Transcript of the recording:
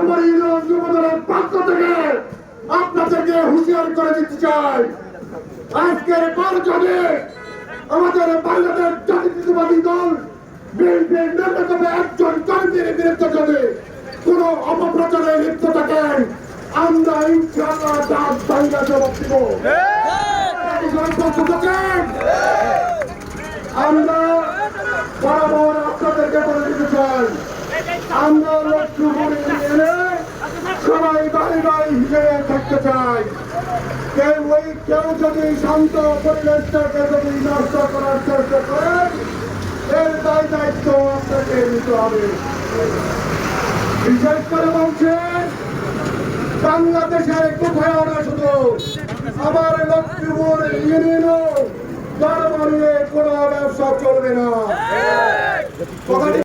Lakshmipur union যুবদলের পক্ষ থেকে আপনাদেরকে হুঁশিয়ার করে দিতে চাই, আজকের পর যদি আমাদের বাংলাদেশ জাতীয়তাবাদী দল বিএনপির ন্যূনতম একজন কর্মীর বিরুদ্ধে যদি কোন অপপ্রচারে লিপ্ত থাকেন, আমরা ইনশাআল্লাহ দাঁত ভাঙা জবাব দিব। আমরা বরাবর আপনাদেরকে বলে দিতে চাই, আমরা লক্ষ্মীপুর ইউনিয়নে সবাই বাড়ি বাড়ি হিসেবে থাকতে চাই। কেউ যদি শান্ত পরিবেশটাকে যদি নষ্ট করার চেষ্টা করেন, এর দায়িত্ব আপনাকে নিতে হবে। বিশেষ করে বলছেন বাংলাদেশের কোথাও না, শুধু আমার লক্ষ্মীপুর ইউনিয়নও ধর্ম নিয়ে কোনো ব্যবসা চলবে না।